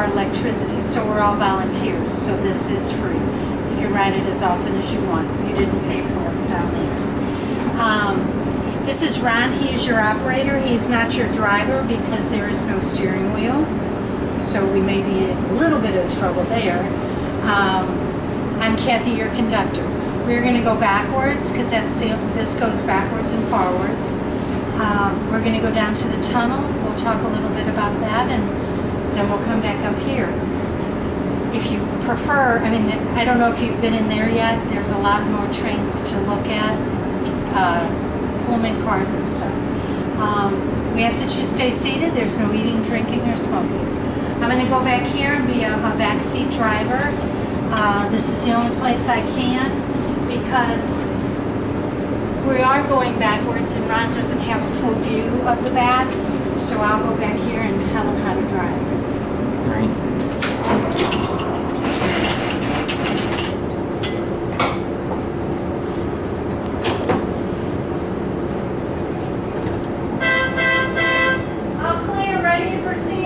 our electricity, so we're all volunteers, so this is free. You can ride it as often as you want. You didn't pay for us down there. This is Ron. He is your operator. He's not your driver because there is no steering wheel, so we may be in a little bit of trouble there. I'm Kathy, your conductor. We're going to go backwards because this goes backwards and forwards. We're going to go down to the tunnel. We'll talk a little bit about that, and then we'll come back up here. If you prefer, I mean, I don't know if you've been in there yet. There's a lot more trains to look at, Pullman cars and stuff. We ask that you stay seated. There's no eating, drinking, or smoking. I'm going to go back here and be a backseat driver. This is the only place I can because we are going backwards and Ron doesn't have a full view of the back, so I'll go back here and tell him how to drive. Right. All clear, ready to proceed.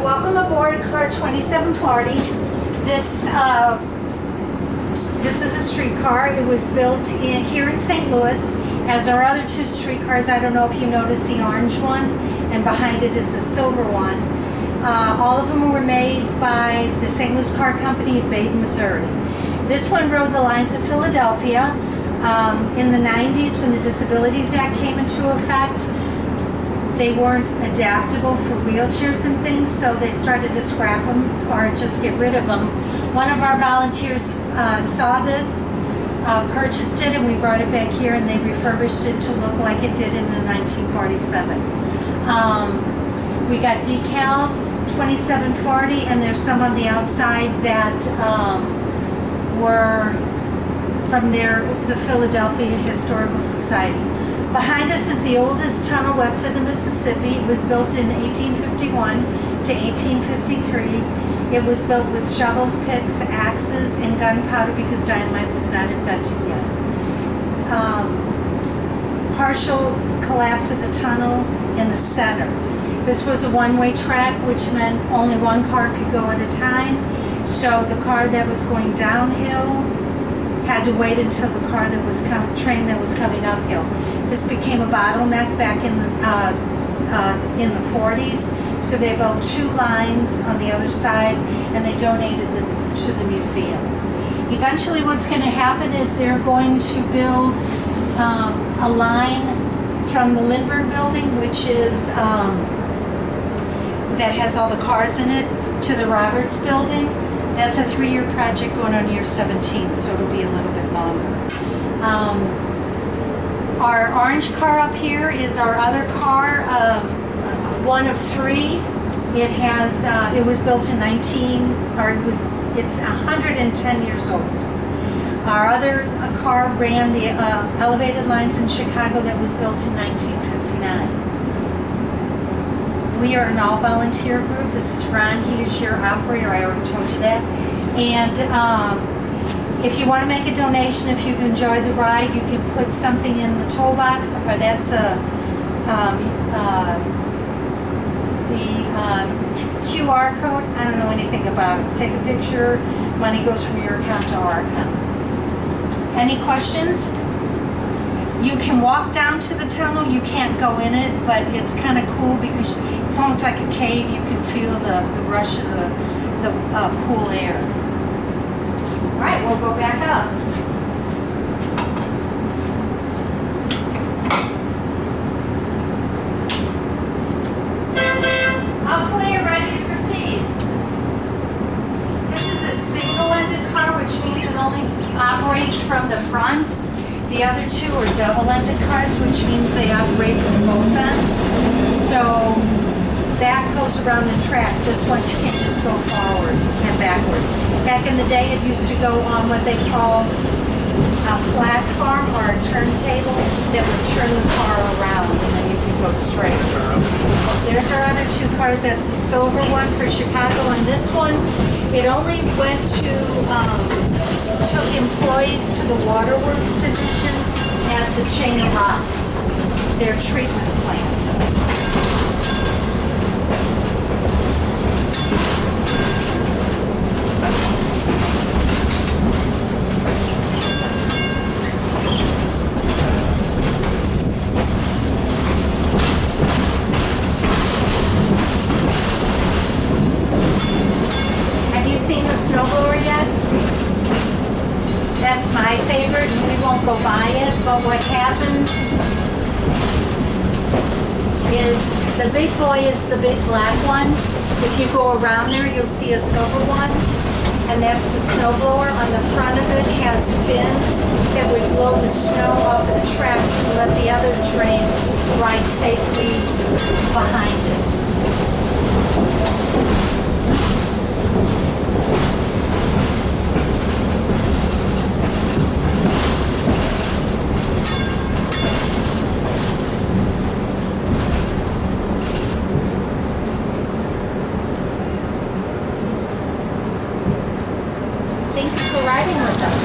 Welcome aboard car 2740. This is a streetcar. It was built here in St. Louis, as our other two streetcars. I don't know if you noticed the orange one, and behind it is a silver one. All of them were made by the St. Louis Car Company of Baden, Missouri. This one rode the lines of Philadelphia. In the 90s, when the Disabilities Act came into effect, they weren't adaptable for wheelchairs and things, so they started to scrap them or just get rid of them. One of our volunteers saw this, purchased it, and we brought it back here, and they refurbished it to look like it did in 1947. We got decals, 2740, and there's some on the outside that were from the Philadelphia Historical Society. Behind us is the oldest tunnel west of the Mississippi. It was built in 1851 to 1853. It was built with shovels, picks, axes, and gunpowder because dynamite was not invented yet. Partial collapse of the tunnel in the center. This was a one-way track, which meant only one car could go at a time. So the car that was going downhill had to wait until the car that was train that was coming uphill. This became a bottleneck back in the 40s, so they built two lines on the other side, and they donated this to the museum. Eventually, what's going to happen is they're going to build a line from the Lindbergh building, which is that has all the cars in it to the Roberts building. That's a 3-year project going on year 17, so it'll be a little bit longer. Our orange car up here is our other car, one of 3. It has, it was built in it's 110 years old. Our other car ran the elevated lines in Chicago that was built in 1959. We are an all-volunteer group. This is Ron. He is your operator. I already told you that. And if you want to make a donation, if you've enjoyed the ride, you can put something in the toll box, or that's the QR code. I don't know anything about it. Take a picture. Money goes from your account to our account. Any questions? You can walk down to the tunnel. You can't go in it, but it's kind of cool because it's almost like a cave. You can feel the rush of the cool air. All right, we'll go back up. All clear, ready to proceed. This is a single-ended car, which means it only operates from the front. The other 2 are double-ended cars, which means they operate from both ends. So that goes around the track. This one you can just go forward and backward. Back in the day, it used to go on what they call a platform or a turntable that would turn the car around, and then you could go straight. There's our other 2 cars. That's the silver one for Chicago, and this one, it only went to took employees to the waterworks division at the Chain of Rocks, their treatment plant. Have you seen the snowblower yet? That's my favorite, and we won't go by it, but what happens is the big boy is the big black one. If you go around there, you'll see a silver one, and that's the snowblower. On the front of it has fins that would blow the snow off of the tracks and let the other train ride safely behind it. Riding with us.